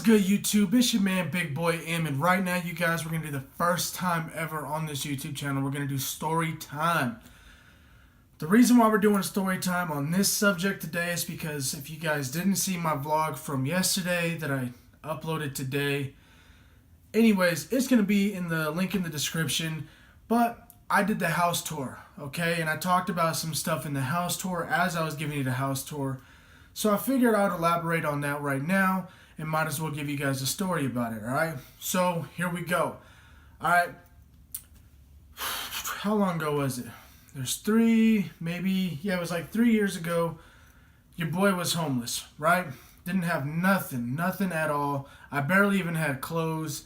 good, YouTube? It's your man, Big Boy M, and right now, you guys, we're going to do the first time ever on this YouTube channel. We're going to do story time. The reason why we're doing story time on this subject today is because if you guys didn't see my vlog from yesterday that I uploaded today, anyways, it's going to be in the link in the description, but I did the house tour, okay? And I talked about some stuff in the house tour as I was giving you the house tour. So I figured I'd elaborate on that right now and might as well give you guys a story about it, alright? So, here we go. Alright. How long ago was it? There's it was like 3 years ago. Your boy was homeless, right? Didn't have nothing at all. I barely even had clothes,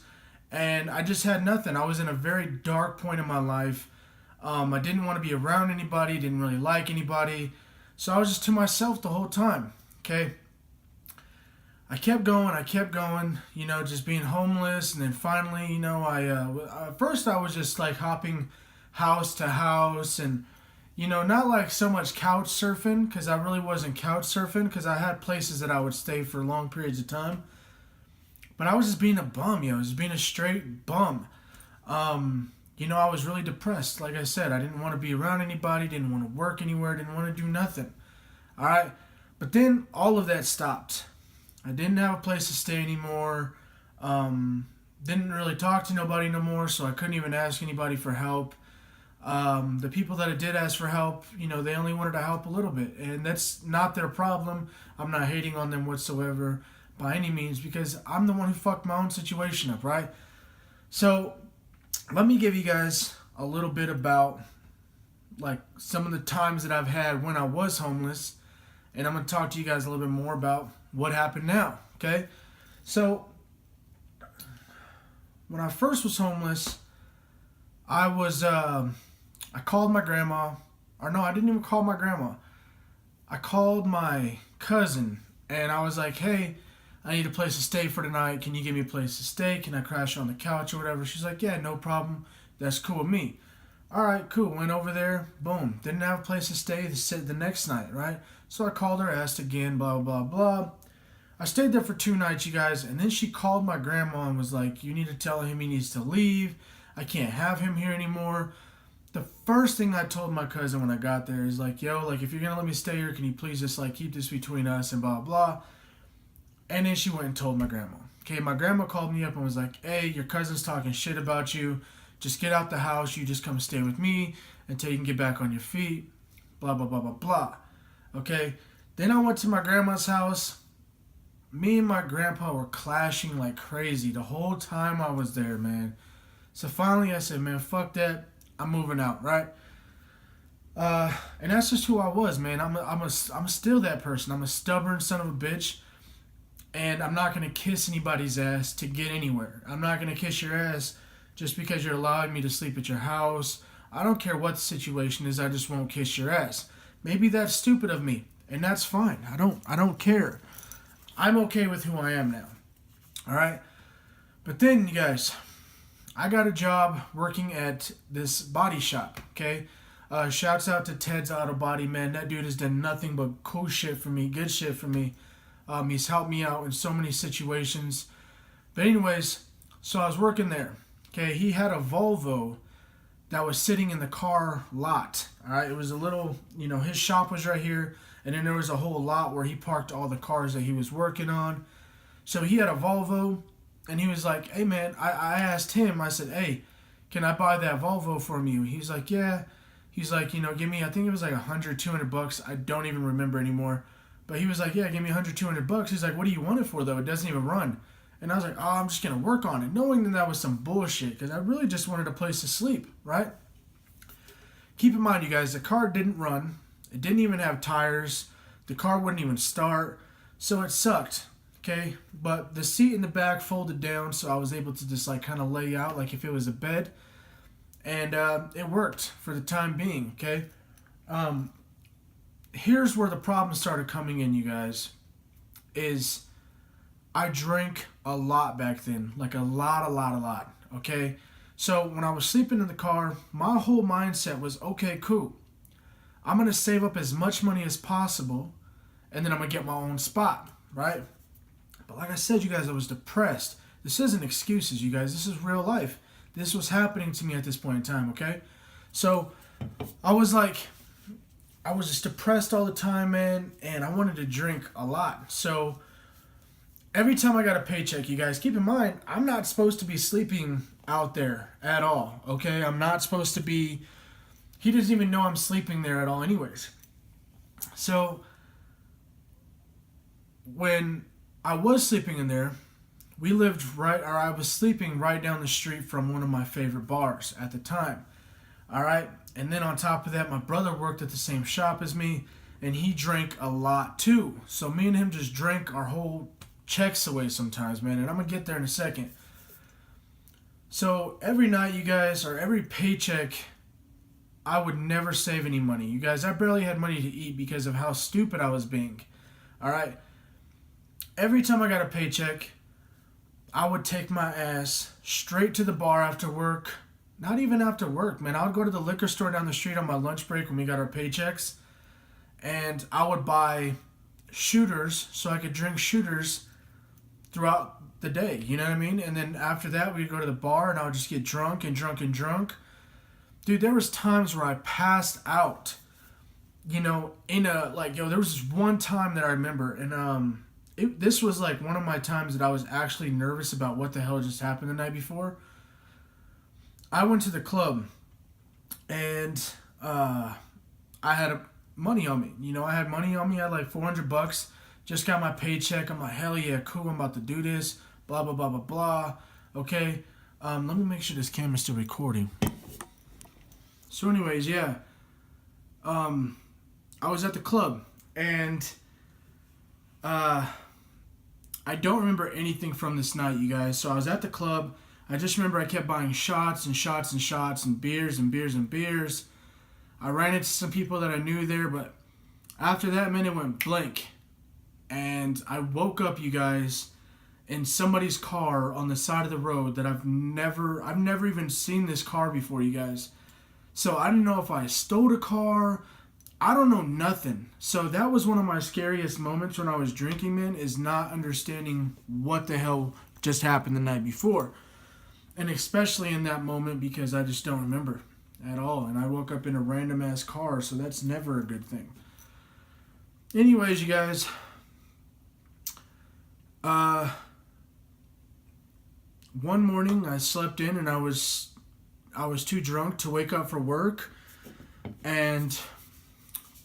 and I just had nothing. I was in a very dark point in my life. I didn't want to be around anybody, didn't really like anybody, so I was just to myself the whole time, okay? I kept going, you know, just being homeless, and then finally, you know, at first I was just like hopping house to house, and, you know, not like so much couch surfing, because I really wasn't couch surfing, because I had places that I would stay for long periods of time, but I was just being a bum, I was just being a straight bum. You know, I was really depressed, like I said. I didn't want to be around anybody, didn't want to work anywhere, didn't want to do nothing, alright? But then all of that stopped. I didn't have a place to stay anymore. Didn't really talk to nobody no more, so I couldn't even ask anybody for help. The people that I did ask for help, you know, they only wanted to help a little bit, and that's not their problem. I'm not hating on them whatsoever by any means, because I'm the one who fucked my own situation up, right? So let me give you guys a little bit about like some of the times that I've had when I was homeless, and I'm going to talk to you guys a little bit more about what happened now, okay? So, when I first was homeless, I called my grandma, or no, I didn't even call my grandma. I called my cousin, and I was like, hey, I need a place to stay for tonight. Can you give me a place to stay? Can I crash on the couch or whatever? She's like, yeah, no problem. That's cool with me. All right, cool. Went over there. Boom. Didn't have a place to stay the next night, right? So I called her, asked again, blah, blah, blah. I stayed there for 2 nights, you guys, and then she called my grandma and was like, you need to tell him he needs to leave. I can't have him here anymore. The first thing I told my cousin when I got there is like, yo, like, if you're going to let me stay here, can you please just, like, keep this between us and blah, blah. And then she went and told my grandma. Okay, my grandma called me up and was like, hey, your cousin's talking shit about you. Just get out the house. You just come stay with me until you can get back on your feet. Blah, blah, blah, blah, blah. Okay, then I went to my grandma's house. Me and my grandpa were clashing like crazy the whole time I was there, man. So finally I said, man, fuck that. I'm moving out, right? And that's just who I was, man. I'm still that person. I'm a stubborn son of a bitch. And I'm not going to kiss anybody's ass to get anywhere. I'm not going to kiss your ass just because you're allowing me to sleep at your house. I don't care what the situation is. I just won't kiss your ass. Maybe that's stupid of me, and that's fine. I don't care. I'm okay with who I am now. Alright? But then, you guys, I got a job working at this body shop, okay? Shouts out to Ted's Auto Body, man. That dude has done nothing but cool shit for me, good shit for me. He's helped me out in so many situations. But anyways, so I was working there. Okay, he had a Volvo that was sitting in the car lot. Alright, it was a little, you know, his shop was right here, and then there was a whole lot where he parked all the cars that he was working on. So he had a Volvo, and he was like, hey man, I asked him, I said, hey, can I buy that Volvo from you? He's like, yeah. He's like, you know, give me, I think it was like $100-200. I don't even remember anymore. But he was like, yeah, give me $100-200. He's like, what do you want it for though? It doesn't even run. And I was like, oh, I'm just going to work on it, knowing that was some bullshit, because I really just wanted a place to sleep, right? Keep in mind, you guys, the car didn't run. It didn't even have tires. The car wouldn't even start. So it sucked, okay? But the seat in the back folded down, so I was able to just like kind of lay out like if it was a bed. And it worked for the time being, okay? Here's where the problem started coming in, you guys, is I drank a lot back then, like a lot, okay? So when I was sleeping in the car, my whole mindset was, okay, cool. I'm going to save up as much money as possible, and then I'm going to get my own spot, right? But like I said, you guys, I was depressed. This isn't excuses, you guys. This is real life. This was happening to me at this point in time, okay? So I was just depressed all the time, man, and I wanted to drink a lot. So every time I got a paycheck, you guys, keep in mind, I'm not supposed to be sleeping out there at all, okay? I'm not supposed to be, he doesn't even know I'm sleeping there at all anyways. So when I was sleeping in there, I was sleeping right down the street from one of my favorite bars at the time. All right. And then on top of that, my brother worked at the same shop as me, and he drank a lot too. So me and him just drank our whole checks away sometimes, man. And I'm going to get there in a second. So every night, you guys, or every paycheck, I would never save any money. You guys, I barely had money to eat because of how stupid I was being. All right. Every time I got a paycheck, I would take my ass straight to the bar after work. Not even after work, man. I would go to the liquor store down the street on my lunch break when we got our paychecks. And I would buy shooters so I could drink shooters throughout the day. You know what I mean? And then after that, we'd go to the bar and I would just get drunk and drunk and drunk. Dude, there was times where I passed out. You know, there was this one time that I remember. And this was like one of my times that I was actually nervous about what the hell just happened the night before. I went to the club, and I had money on me. You know, I had money on me. I had like $400. Just got my paycheck. I'm like, hell yeah, cool. I'm about to do this. Blah, blah, blah, blah, blah. Okay. Let me make sure this camera's still recording. So anyways, yeah. I was at the club, and I don't remember anything from this night, you guys. So I was at the club. I just remember I kept buying shots and shots and shots and beers and beers and beers. I ran into some people that I knew there, but after that, man, it went blank. And I woke up, you guys, in somebody's car on the side of the road that I've never even seen this car before, you guys. So I didn't know if I stole a car. I don't know nothing. So that was one of my scariest moments when I was drinking, man, is not understanding what the hell just happened the night before. And especially in that moment because I just don't remember at all. And I woke up in a random ass car, so that's never a good thing. Anyways, you guys, one morning I slept in and I was too drunk to wake up for work. And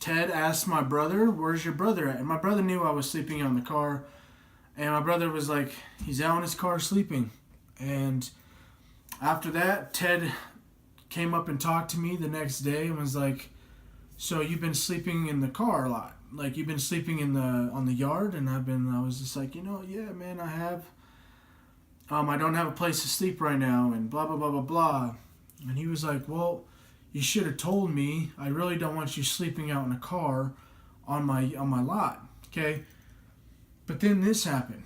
Ted asked my brother, "Where's your brother at?" And my brother knew I was sleeping on the car. And my brother was like, "He's out in his car sleeping." And after that, Ted came up and talked to me the next day and was like, "So you've been sleeping in the car a lot? Like you've been sleeping on the yard?" And I was just like, yeah, man, I have. I don't have a place to sleep right now, and blah blah blah blah blah. And he was like, "Well, you should have told me. I really don't want you sleeping out in a car on my lot, okay?" But then this happened.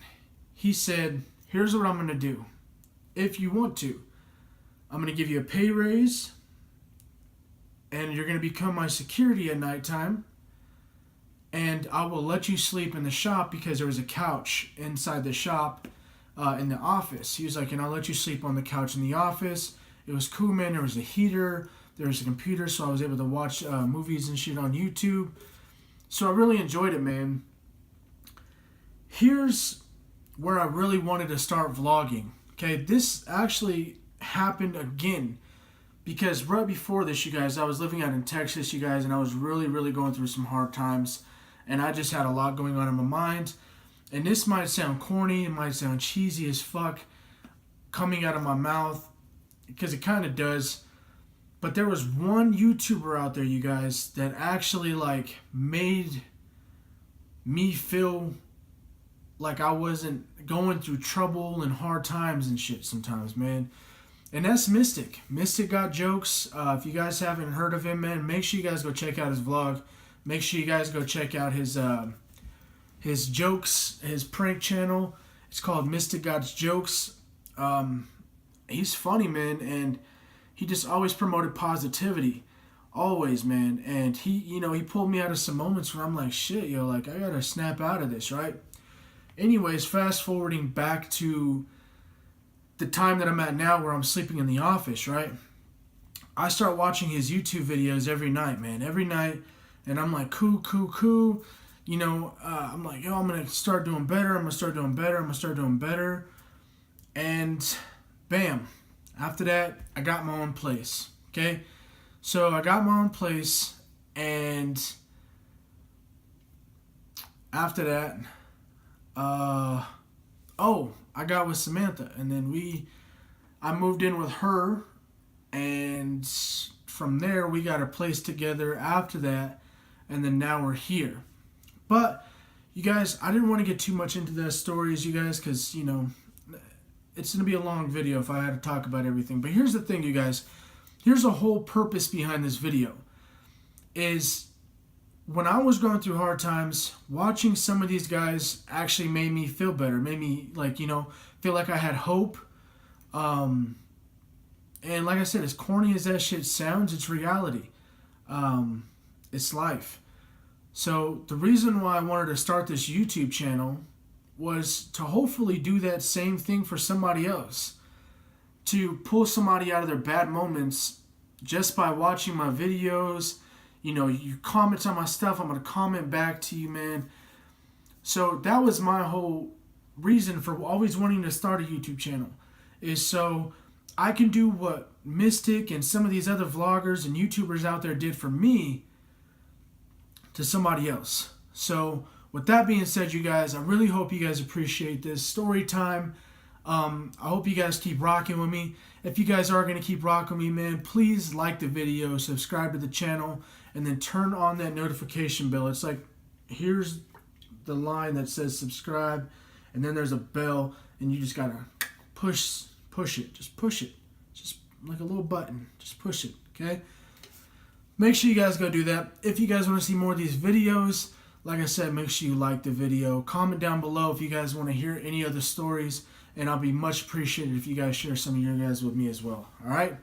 He said, "Here's what I'm gonna do. If you want to, I'm going to give you a pay raise, and you're going to become my security at nighttime, and I will let you sleep in the shop because there was a couch inside the shop in the office." He was like, "And I'll let you sleep on the couch in the office." It was cool, man. There was a heater, there was a computer, so I was able to watch movies and shit on YouTube. So I really enjoyed it, man. Here's where I really wanted to start vlogging. Okay, this actually happened again because right before this, you guys, I was living out in Texas, you guys, and I was really, really going through some hard times, and I just had a lot going on in my mind. And this might sound corny, it might sound cheesy as fuck coming out of my mouth, because it kind of does, but there was one YouTuber out there, you guys, that actually like made me feel like I wasn't going through trouble and hard times and shit sometimes, man. And that's Mystic. Mystic Got Jokes. If you guys haven't heard of him, man, make sure you guys go check out his vlog. Make sure you guys go check out his jokes, his prank channel. It's called Mystic Got Jokes. He's funny, man, and he just always promoted positivity. Always, man. And he pulled me out of some moments where I'm like, shit, like, I gotta snap out of this, right? Anyways, fast forwarding back to the time that I'm at now where I'm sleeping in the office, right? I start watching his YouTube videos every night, man. Every night. And I'm like, cool. You know, I'm like, yo, I'm going to start doing better. I'm going to start doing better. And bam. After that, I got my own place. Okay? So I got my own place. And after that, I got with Samantha. And then I moved in with her. And from there, we got a place together after that. And then now we're here. But, you guys, I didn't want to get too much into the stories, you guys, because, you know, it's going to be a long video if I had to talk about everything. But here's the thing, you guys. Here's the whole purpose behind this video. Is when I was going through hard times, watching some of these guys actually made me feel better. Made me, like, you know, feel like I had hope. And like I said, as corny as that shit sounds, it's reality. It's life. So the reason why I wanted to start this YouTube channel was to hopefully do that same thing for somebody else. To pull somebody out of their bad moments just by watching my videos. You know, you comment on my stuff, I'm going to comment back to you, man. So that was my whole reason for always wanting to start a YouTube channel. Is so I can do what Mystic and some of these other vloggers and YouTubers out there did for me to somebody else. So with that being said, you guys, I really hope you guys appreciate this story time. I hope you guys keep rocking with me. If you guys are going to keep rocking with me, man, please like the video, subscribe to the channel, and then turn on that notification bell. It's like, here's the line that says subscribe, and then there's a bell, and you just got to push it. Just push it. Just like a little button. Just push it, okay? Make sure you guys go do that. If you guys want to see more of these videos, like I said, make sure you like the video. Comment down below if you guys want to hear any other stories, and I'll be much appreciated if you guys share some of your guys with me as well. All right?